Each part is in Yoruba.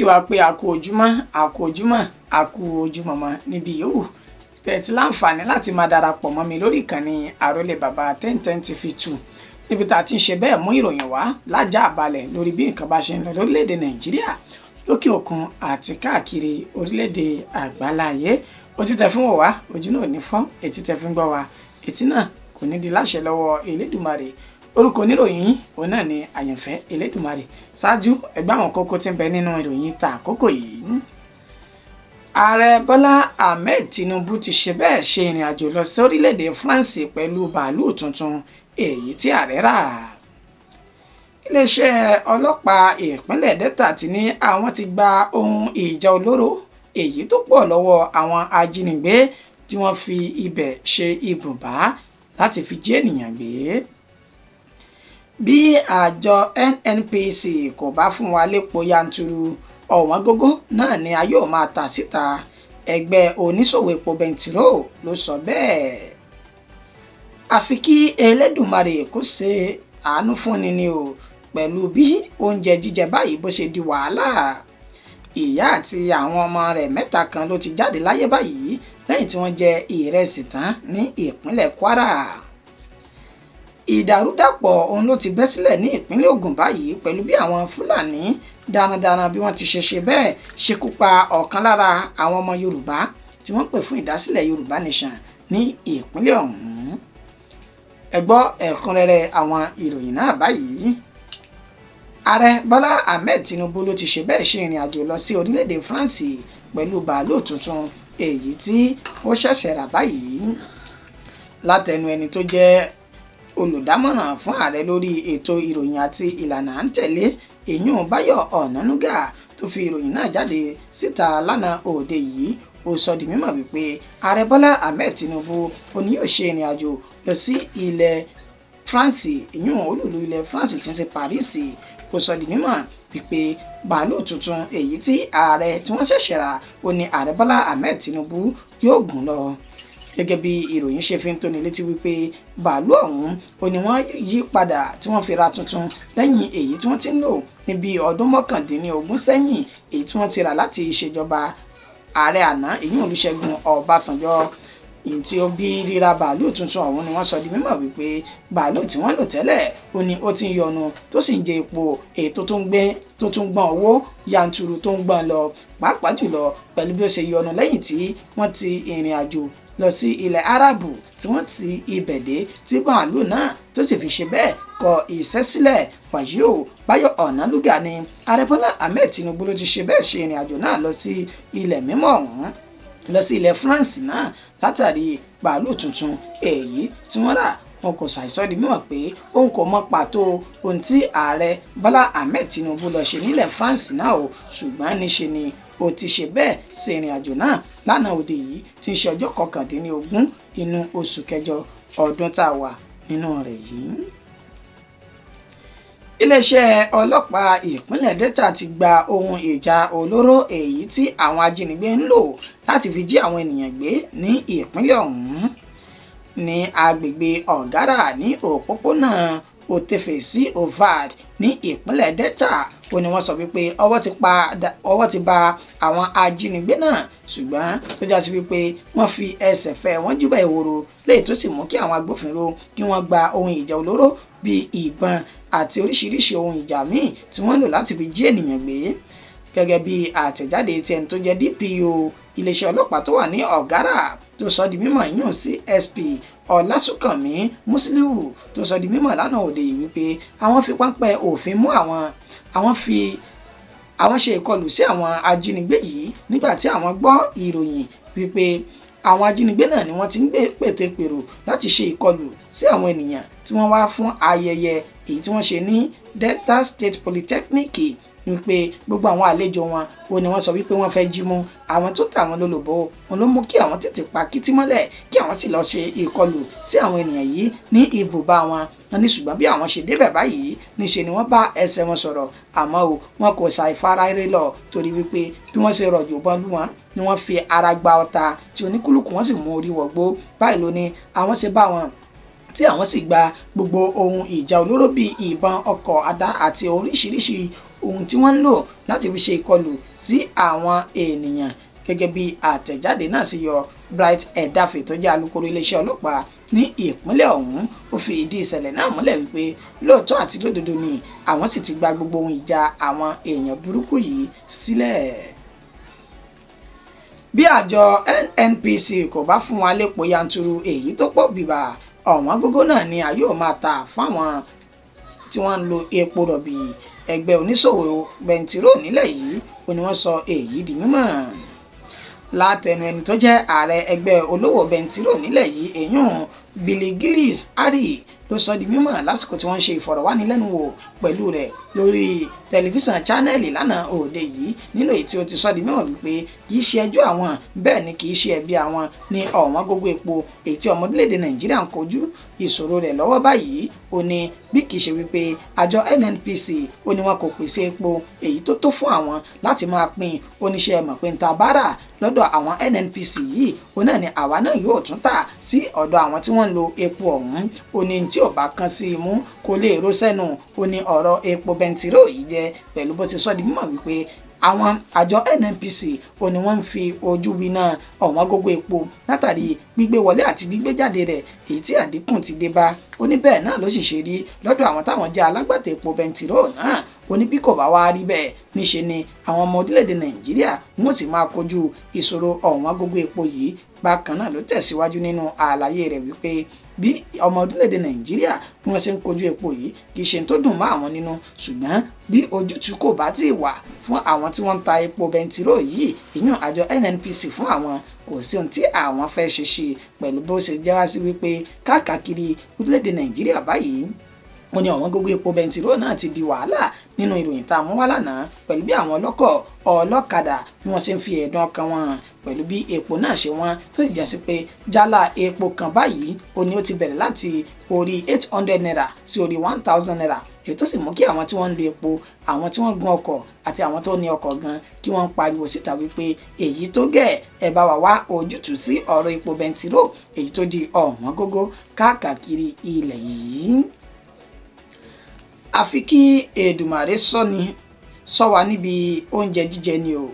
wa pé a kú ojúmọ́ a kú ojúmọmọ níbi yòówù tẹ̀tí láǹfààní láti máa darapọ̀ mọ́ mi lórí ìkànnì Àrólé Bàbá 1010 TV2 níbi tá a ti ń ṣe bẹ́ẹ̀ mú ìròyìn wá lájà àbálẹ̀ lórí bí nǹkan bá ṣe ń lọ lórílẹ̀‐èdè Nàìjíríà lókè òkun àti káàkiri orílẹ̀‐èdè àgbáláyé ojú tẹ́ fi ń wò wá ojú náà ní fọ́ etí tẹ́ fi ń gbọ́ wá etí náà kò ní di láṣẹ lọ́wọ́ Elédùmarè orúkọ oníròyìn òun náà ni Àyànfẹ́ Elédùmarè ṣáájú ẹgbẹ́ àwọn kókó tí ń bẹ nínú ìròyìn ta àkókò yìí. Ààrẹ Bọ́lá Ahmed Tinubu ti ṣe bẹ́ẹ̀ ṣe ìrìn àjò lọ sí orílẹ̀-èdè France pẹ̀lú bàálù tuntun èyí tí ààrẹ rà. Iléeṣẹ́ ọlọ́pàá ìpínlẹ̀ Delta ti ní àwọn ti gba ohun ìjà olóró èyí tó pọ̀ lọ́wọ́ àwọn ajínigbé tí wọ́n fi ibẹ̀ ṣe ibùbá láti fi jí ènìyàn gbé. Bí àjọ NNPC kò bá fún wa lépo yanturu ọ̀wọ́n gógó náà ni a yóò máa tà síta ẹgbẹ́ oníṣòwò epo bẹntiró ló sọ bẹ́ẹ̀. Àfi kí Elédùmarè kó ṣe àánú fúnni ni o pẹ̀lú bí oúnjẹ jíjẹ báyìí bó ṣe di wàhálà. Ìyá àti àwọn ọmọ rẹ̀ mẹ́ta kan ló ti jáde láyé báyìí lẹ́yìn tí wọ́n jẹ ìrẹsì tán ní ìpínlẹ̀ Kwara. Ìdàrúdàpọ̀ òun ló ti bẹ́ sílẹ̀ ní ìpínlẹ̀ Ògùn báyìí pẹ̀lú bí àwọn Fúlàní darandaran bí wọ́n ti ṣe bẹ́ẹ̀ ṣekú pa ọ̀kan lára àwọn ọmọ Yorùbá tí wọ́n pè fún ìdásílẹ̀ Yorùbá Nation ní ìpínlẹ̀ ọ̀hún. Ẹ gbọ́ ẹ̀kúnrẹ́rẹ́ àwọn ìròyìn náà báyìí. Ààrẹ Bọ́lá Ahmed Tinubu ló ti ṣe bẹ́ẹ̀ ṣe ìrìn àjò lọ sí orílẹ̀-èdè France pẹ̀lú bàálù tuntun èyí tí ó ṣẹ̀ṣẹ̀ rà báyìí látẹnu ẹni tó jẹ́ olùdámọ̀ràn fún ààrẹ lórí ètò ìròyìn àti ìlànà à ń tẹ̀lé èyún Báyọ̀ Ọ̀nànúgà tó fi ìròyìn náà jáde síta lánàá òde yìí ó sọ di mímọ̀ wípé ààrẹ Bọ́lá Ahmed Tinubu ó ní yóò ṣe ìrìn àjò lọ sí ilẹ̀ France èyún olúlu ilẹ̀ France tí ń ṣe Paris ó sọ di mímọ̀ wípé bàálù tuntun èyí tí ààrẹ tí wọ́n ṣẹ̀ṣẹ̀ rà ó ní ààrẹ Bọ́lá Ahmed Tinubu yóò gùn lọ. Gẹ́gẹ́ bí ìròyìn ṣe fi ń tóni létí wípé bàálù ọ̀hún ó ní wọ́n yí padà tí wọ́n fi ra tuntun lẹ́yìn èyí tí wọ́n ti ń lò ní bí ọdún 19 sẹ́yìn èyí tí wọ́n ti rà láti ìṣèjọba ààrẹ àná èyí Olúṣẹ́gun Ọbásanjọ́. Èyí tí ó bí ríra bàálù tuntun ọ̀hún ni wọ́n sọ di mímọ̀ wípé bàálù tí wọ́n lò tẹ́lẹ̀ ó ní ó ti ń yọnu tó sì ń jẹ epo èyí tó tún gbọ́n owó yanturu tó ń gbọ́n lọ pàápàá jùlọ pẹ̀lú bí ó ṣe yọnu lẹ́yìn tí wọ́n ti ìrìn àjò lọ sí ilẹ̀ Árábù tí wọ́n ti ibẹ̀ dé tí bàálù náà tó sì fi ṣe bẹ́ẹ̀ kọ iṣẹ́ sílẹ̀ wàyí o Báyọ̀ Ọ̀nànúgà ni ààrẹ Bọ́lá Ahmed Tinubu ló ti ṣe bẹ́ẹ̀ ṣe ìrìn àjò náà lọ sí ilẹ̀ mímọ́ ọ̀hún lọ sí ilẹ̀ France náà látàrí bàálù tuntun èyí tí wọ́n rà. Wọn kò ṣàìsọ di mímọ̀ pé òun kò mọ pàtó ohun tí ààrẹ Bọ́lá Ahmed Tinubu lọ ṣe nílẹ̀ France náà o ṣùgbọ́n níṣe ni ó ti ṣe bẹ́ẹ̀ ṣe ìrìn àjò náà lánàá òde yìí tí ń ṣe ọjọ́ 19 inú oṣù kẹjọ ọdún tá a wà nínú rẹ̀ yìí. Iléeṣẹ́ ọlọ́pàá ìpínlẹ̀ Delta ti gba ohun ìjà olóró èyí tí àwọn ajínigbé ń lò láti fi jí àwọn ènìyàn gbé ní ìpínlẹ̀ ọ̀hún ní agbègbè Ọ̀gárà ní òpópónà Òtefè sí Ovad ní ìpínlẹ̀ Delta ó ní wọ́n sọ wípé ọwọ́ ti bà àwọn ajínigbé náà ṣùgbọ́n tó já sí wípé wọ́n fi ẹsẹ̀ fẹ́ wọ́n júbà ìhòòrò léyìí tó sì mú kí àwọn agbófinró kí wọ́n gba ohun ìjà olóró bíi ìbọn àti oríṣiríṣi ohun ìjà míì tí wọ́n lò láti fi jí ènìyàn gbé. Gẹ́gẹ́ bí àtẹ̀jáde tí ẹni tó jẹ́ DPO iléeṣẹ́ ọlọ́pàá tó wà ní Ọ̀gárà tó sọ di mímọ̀ yíyùn sí SP Ọlásùnkànmí Musiliu tó sọ di mímọ̀ lánàá òde yìí wípé àwọn fi páńpẹ́ òfin mú àwọn ṣe ìkọlù sí àwọn ajínigbé yìí nígbà tí àwọn gbọ́ ìròyìn wípé àwọn ajínigbé náà ni wọ́n ti ń gbé pètèpèrò láti ṣe ìkọlù sí àwọn ènìyàn tí wọ́n wá fún ayẹyẹ èyí tí wọ́n ṣe ní Delta State Polytechnic wípé gbogbo àwọn àlejò wọn ó ní wọ́n sọ wípé wọ́n fẹ́ jí mú àwọn tó tà wọ́n lólobó wọn ló mú kí àwọn tètè pa kítí mọ́lẹ̀ kí àwọn sì lọ ṣe ìkọlù sí àwọn ènìyàn yìí ní ibùba wọn ní ṣùgbọ́n bí àwọn ṣe débẹ̀ báyìí níṣe ni wọ́n bá ẹsẹ̀ wọn sọ̀rọ̀ àmọ́ o wọn kò ṣàìfararé lọ torí wípé bí wọ́n ṣe rọ̀jò bọ́n lù wọ́n ni wọ́n fi ara gba ọta tí oníkúlùkù wọn sì mú orí wọ̀gbó báyìí ló ní àwọn ṣe bá wọn tí àwọn sì gba gbogbo ohun ìjà olóró bíi ìbọn ọkọ̀ àdá àti oríṣiríṣi ohun tí wọ́n ń lò láti fi ṣe ìkọlù sí àwọn ènìyàn. Gẹ́gẹ́ bí àtẹ̀jáde náà sì yọ, Bright Edafe tó jẹ́ alukoro iléeṣẹ́ ọlọ́pàá ní ìpínlẹ̀ ọ̀hún ó fi ìdí ìṣẹ̀lẹ̀ náà múlẹ̀ wípé lóòótọ́ àti lódodo ni àwọn sì ti gba gbogbo ohun ìjà àwọn èèyàn burúkú yìí sílẹ̀. Bí àjọ NNPC kò bá fún wa lépo yanturu èyí tó pọ̀ bíbà, ọ̀wọ́n gógó náà ni a yóò máa ta fáwọn tí wọ́n ń lo epo rọ̀bì. Ẹgbẹ́ oníṣòwò bẹntiró nílẹ̀ yìí ó ní wọ́n sọ èyí di mímọ̀ látẹnu ẹni tó jẹ́ ààrẹ ẹgbẹ́ olówó bẹntiró nílẹ̀ yìí, èyún Billy Gillis Harry ló sọ di mímọ̀ lásìkò tí wọ́n ṣe ìfọ̀rọ̀wánilẹ́nuwò pẹ̀lú rẹ̀ lórí tẹlifíṣàn Channel lánàá òde yìí, nínú èyí tí ó ti sọ di mímọ̀ wípé kì í ṣe ẹjọ́ àwọn, bẹ́ẹ̀ ni kì í ṣe ẹ̀bi àwọn ní ọ̀wọ́n gógó epo èyí tí ọmọ orílẹ̀-èdè Nàìjíríà ń kojú ìṣòro rẹ̀ lọ́wọ́ báyìí. Ó ní bí kì í ṣe wípé àjọ NNPC ó ní wọn kò pèsè epo èyí tó tó fún àwọn láti máa pín oníṣẹ́ mọ̀ pé ń ta báárà lọ́dọ̀ àwọn NNPC yìí, ó náà ni àwa náà yóò tún tà sí ọ̀dọ̀ àwọn tí wọ́n ń lo epo ọ̀hún. Ó ní tí ò bá kan sí imú kò lè ró sẹ́nu. Ó ní ọ̀rọ̀ epo bẹntiró yìí jẹ́ pẹ̀lú bó ti sọ di mímọ̀ wípé àwọn àjọ NNPC ó ní wọ́n ń fi ojú winá ọ̀wọ́n gógó epo látàrí gbígbé wọlé àti gbígbé jáde rẹ̀ èyí tí àdínkù ti dé bá. Ó ní bẹ́ẹ̀ náà ló sì ṣe rí lọ́dọ̀ àwọn táwọn jẹ́ alágbàtà epo bẹntiró náà. Ó ní bí kò bá wá rí bẹ́ẹ̀ níṣe ni àwọn ọmọ orílẹ̀-èdè Nàìjíríà wọ́n sì máa kojú ìṣòro ọ̀wọ́n gógó epo yìí. Bákan náà ló tẹ̀síwájú nínú àlàyé rẹ̀ wípé bí ọmọ orílẹ̀-èdè Nàìjíríà bí wọ́n ṣe ń kojú epo yìí kì í ṣe tó dùn mọ́ àwọn nínú, ṣùgbọ́n bí ojútùú kò bá tíì wà fún àwọn tí wọ́n ń ta epo bẹntiró yìí, ìyún àjọ NNPC fún àwọn kò sí ohun tí àwọn fẹ́ ṣe sí pẹ̀lú bó ṣe jẹ́ wá sí wípé káàkiri orílẹ̀-èdè Nàìjíríà báyìí ó ní ọ̀wọ́n gógó epo bẹntiró náà ti di wàhálà nínú ìròyìn tá a mú wá lánàá pẹ̀lú bí àwọn ọlọ́kadà bí wọ́n ṣe ń fi ẹ̀dùn ọkàn wọn pẹ̀lú bí epo náà ṣe wọ́n tó sì jẹ́ sí pé jálá epo kan báyìí ó ní ó ti bẹ̀rẹ̀ láti orí 800 naira sí orí 1000 naira, èyí tó sì mú kí àwọn tí wọ́n ń lo epo, àwọn tí wọ́n gun ọkọ̀ àti àwọn tó ní ọkọ̀ gan kí wọ́n pariwo síta wípé èyí tó gẹ̀ ẹ bá wa wá ojútùú sí ọ̀rọ̀ epo bẹntiró èyí tó di ọ̀wọ́n gógó káàkiri ilẹ̀ yìí. Àfi kí Èdùmàrè ṣọ́ wa níbi oúnjẹ jíjẹ ni o.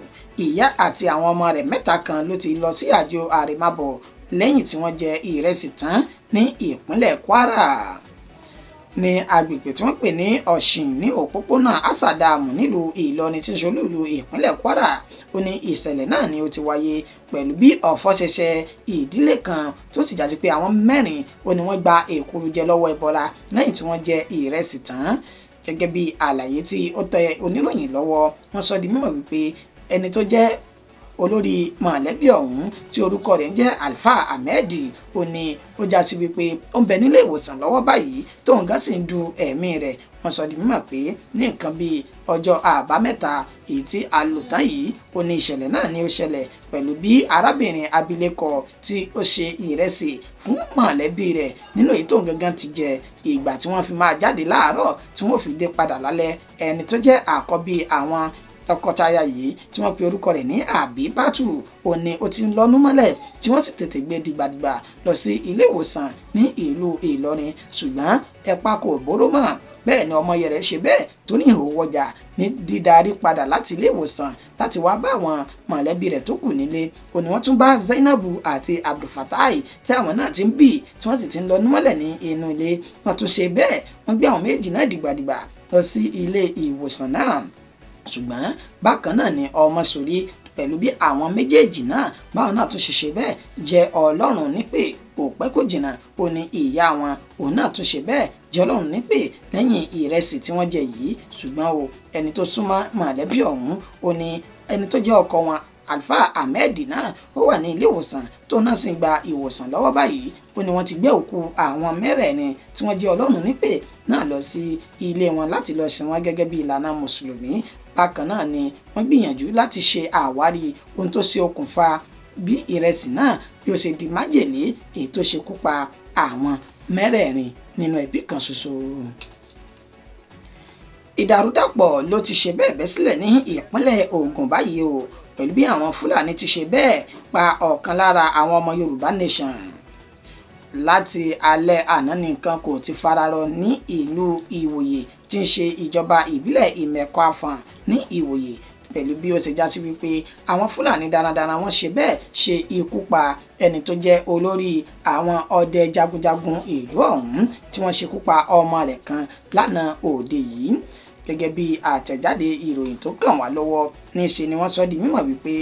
Ìyá àti àwọn ọmọ rẹ̀ mẹ́ta kan ló ti lọ sí àjò àrèmábọ̀ lẹ́yìn tí wọ́n jẹ ìrẹsì tán ní ìpínlẹ̀ Kwara. Ní agbègbè tí wọ́n pè ní Ọ̀ṣìn ní òpópónà Asadamu nílùú Ìlọrin tí ń ṣolúùlú ìpínlẹ̀ Kwara. Ó ní ìṣẹ̀lẹ̀ náà ni ó ti wáyé pẹ̀lú bí ọ̀fọ̀ ṣẹṣẹ ìdílé kan tó sì jáde pé àwọn mẹ́rin ó ní wọ́n gba èkuru jẹ lọ́wọ́ ẹbọra lẹ́yìn tí wọ́n jẹ ìrẹsì tán. Gẹ́gẹ́ bí àlàyé tí ó tẹ oníròyìn lọ́wọ́, wọ́n sọ di mímọ̀ wípé ẹni tó jẹ́ olórí mọ̀lẹ́bí ọ̀hún tí orúkọ rẹ̀ ń jẹ́ Alfa Ahmed ó ní ó já sí wípé ó ń bẹ nílé ìwòsàn lọ́wọ́ báyìí tóun gán sì ń du ẹ̀mí rẹ̀. Wọ́n sọ di mímọ̀ pé ní nǹkan bíi ọjọ́ àbámẹ́ta èyí tí a lò tán yìí ó ní ìṣẹ̀lẹ̀ náà ni ó ṣẹlẹ̀ pẹ̀lú bí arábìnrin abilékọ tí ó ṣe ìrẹsì fún mọ̀lẹ́bí rẹ̀ nínú èyí tóun gangan ti jẹ, ìgbà tí wọ́n fi máa jáde láàárọ̀ tí wọ́n fi dé padà lálẹ́, ẹni tó jẹ́ àkọ́bí àwọn tọkọtaya yìí tí wọ́n pe orúkọ rẹ̀ ní Àbíbátù ó ní ó ti ń lọ́nú mọ́lẹ̀ tí wọ́n sì tètè gbé dìgbàdìgbà lọ sí ilé ìwòsàn ní ìlú Ìlọrin, ṣùgbọ́n ẹ̀pà kò bóró mọ́. Bẹ́ẹ̀ ni ọmọ yẹrẹ ṣe bẹ́ẹ̀ tó ní ìhòòhò ọjà ní dídarí padà láti ilé ìwòsàn láti wá bá àwọn mọ̀lẹ́bí rẹ̀ tó kù nílé. Ó ní wọ́n tún bá Zainabu àti Abdulfatai tí àwọn náà ti ń bì tí wọ́n sì ti ń lọ númọ́lẹ̀ ní inú ilé. Wọ́n tún ṣe bẹ́ẹ̀ wọ́n gbé àwọn méjì náà dìgbàdìgbà lọ sí ilé ìwòsàn náà, ṣùgbọ́n bákan náà ni ọmọ sórí pẹ̀lú bí àwọn méjèèjì náà báwọn náà tún ṣe bẹ́ẹ̀ jẹ́ Ọlọ́run nípè kò pẹ́ kò jìnnà. Ó ní ìyá wọn òun náà tún ṣe bẹ́ẹ̀ jẹ́ Ọlọ́run nípè lẹ́yìn ìrẹsì tí wọ́n jẹ yìí, ṣùgbọ́n o ẹni tó súnmọ́ mọ̀lẹ́bí ọ̀hún ó ní ẹni tó jẹ́ ọkọ wọn Alfa Ahmed náà ó wà ní ilé ìwòsàn tó náà sì ń gba ìwòsàn lọ́wọ́ báyìí. Ó ní wọ́n ti gbé òkú àwọn mẹ́rẹ̀ẹ̀rin tí wọ́n jẹ́ Ọlọ́run nípè náà lọ sí ilé wọn láti lọ sìn wọ́n gẹ́gẹ́ bí ìlànà mùsùlùmí. Bákan náà ni wọ́n gbìyànjú láti ṣe àwárí ohun tó ṣe okùnfà bí ìrẹsì náà bí ó ṣe di májèlé èyí tó ṣekú pa àwọn mẹ́rẹ̀ẹ̀rin nínú ẹbí kan ṣoṣo. Ìdàrúdàpọ̀ ló ti ṣe bẹ́ẹ̀ bẹ́ sílẹ̀ ní ìpínlẹ̀ Ògùn báyìí o pẹ̀lú bí àwọn Fúlàní ti ṣe bẹ́ẹ̀ pa ọ̀kan lára àwọn ọmọ Yorùbá Nation. láti alẹ́ àná ní nǹkan kò ti fararọ ní ìlú Ìwòyè tí ń ṣe ìjọba ìbílẹ̀ Ìmẹ̀kọ-Àfọ̀n ní Ìwòyè pẹ̀lú bí ó ṣe já sí wípé àwọn Fúlàní darandaran wọ́n ṣe bẹ́ẹ̀ ṣe ikú pa ẹni tó jẹ́ olórí àwọn ọdẹ jagunjagun ìlú ọ̀hún tí wọ́n ṣekú pa ọmọ rẹ̀ kan lánàá òde yìí. Gẹ́gẹ́ bí àtẹ̀jáde ìròyìn tó kàn wá lọ́wọ́ níṣe ni wọ́n sọ di mímọ̀ wípé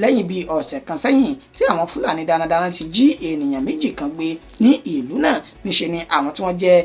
lẹ́yìn bí ọ̀sẹ̀ kan sẹ́yìn tí àwọn Fúlàní darandaran ti jí ènìyàn méjì kan gbé ní ìlú náà, níṣe ni àwọn tí wọ́n jẹ́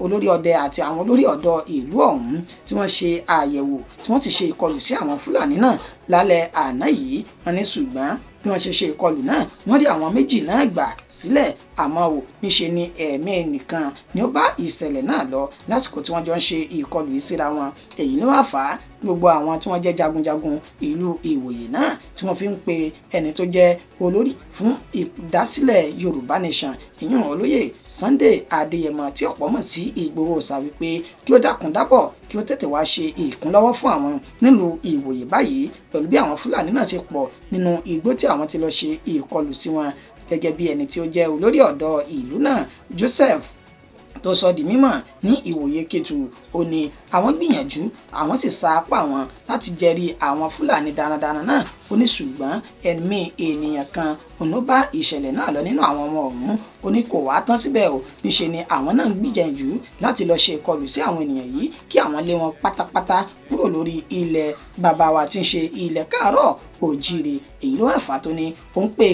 olórí ọdẹ àti àwọn olórí ọ̀dọ́ ìlú ọ̀hún tí wọ́n ṣe àyẹ̀wò tí wọ́n sì ṣe ìkọlù sí àwọn Fúlàní náà lálẹ́ àná yìí. Wọ́n ní ṣùgbọ́n bí wọ́n ṣe ìkọlù náà wọ́n rí àwọn méjì náà gbà sílẹ̀, àmọ́ ò níṣe ni ẹ̀mí ẹnìkan ni ó bá ìṣẹ̀lẹ̀ náà lọ lásìkò tí wọ́n jọ ń ṣe ìkọlù yìí síra wọn. Èyí ló wá fà á gbogbo àwọn tí wọ́n jẹ́ jagunjagun ìlú Ìwòyè náà tí wọ́n fi ń pe ẹni tó jẹ́ olórí fún ìdásílẹ̀ Yorùbá Nation ìyún olóyè Sunday Adéyẹmọ tí ọ̀pọ̀ mọ̀ sí Ìgbòho Òòṣà wípé kí ó dákun dábọ̀ kí ó tètè wá ṣe ìkúnlọ́wọ́ fún àwọn nílùú Ìwòyè báyìí pẹ̀lú bí àwọn Fúlàní náà ṣe pọ̀ nínú igbó tí àwọn ti lọ ṣe ìkọlù sí wọn. Gẹ́gẹ́ bí ẹni tí ó jẹ́ olórí ọ̀dọ́ ìlú náà Joseph tó sọ di mímọ̀ ní Ìwòyè Kétu, ó ní àwọn gbìyànjú àwọn sì sa apá wọn láti jẹrí àwọn Fúlàní darandaran náà, ó ní ṣùgbọ́n ẹ̀mí ènìyàn kan òun ló bá ìṣẹ̀lẹ̀ náà lọ nínú àwọn ọmọ ọ̀hún. Ó ní kò wá tán síbẹ̀ o, níṣe ni àwọn náà ń gbìyànjú láti lọ ṣe ìkọlù sí àwọn ènìyàn yìí kí àwọn lé wọn pátápátá kúrò lórí ilẹ̀ bàbá wa tí ń ṣe ilẹ̀ Káàárọ̀ Òjíire. Èyí ló wà fà tó ní ó ń pè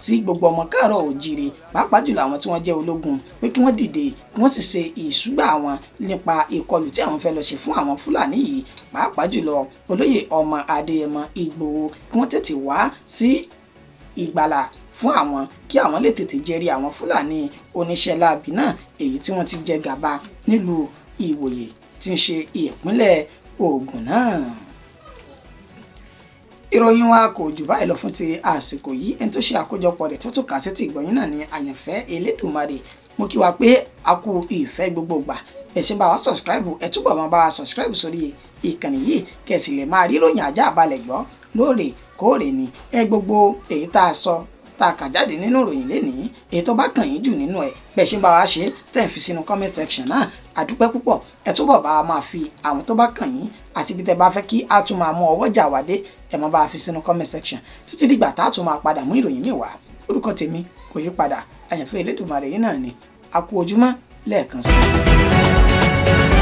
sí gbogbo ọmọ Káàárọ̀ Òjíire pàápàá jùlọ àwọn tí wọ́n jẹ́ ológun pé kí wọ́n dìde kí wọ́n sì ṣe ìṣúgbà wọn nípa ìkọlù tí àwọn fẹ́ lọ ṣe fún àwọn Fúlàní yìí, pàápàá jùlọ olóyè ọmọ Adéyẹmọ Ìgbòho kí wọ́n tètè wá sí ìgbàlà fún àwọn kí àwọn lè tètè jẹrí àwọn Fúlàní oníṣẹ́ láabi náà èyí tí wọ́n ti jẹ gàba nílùú Ìwòyè tí ń ṣe ìpínlẹ̀ Ògùn náà. Ìròyìn wa kò jù báyìí lọ fún ti àsìkò yìí. Ẹni tó ṣe àkójọpọ̀ rẹ̀ tó tún kà sí ti ìgbọ̀nyín náà ni Àyànfẹ́ Elédùmarè. Mo kí wa pé a kú ìfẹ́ gbogbo gbà. Ẹ ṣe bá wa subscribe, ẹ túbọ̀ máa bá wa subscribe sórí ìkànnì yìí kẹ̀sì lè máa rí ìròyìn ajá àbálẹ̀ gbọ́ lóòrèkóòrè ni. Gbogbo èyí tá a sọ tá a kà jáde nínú ìròyìn lénìí, èyí tó bá kàn yín jù nínú ẹ̀ bẹ́ẹ̀ ṣe bá wa ṣe tẹ̀ ń fi sínú comment section náà. Àdúpẹ́ púpọ̀. Ẹ túbọ̀ bá wa máa fi àwọn tó bá kàn yín àti bí tẹ́ bá fẹ́ kí a tún máa mú ọwọ́jà wá dé ẹ máa bá wa fi sínú comment section títí dìgbà tá a tún máa padà mú ìròyìn mi wá. Orúkọ tèmi kò yí padà, Àyànfẹ́ Elédùmarè yìí náà ni. A kú ojúmọ́ lẹ́ẹ̀kan sí i.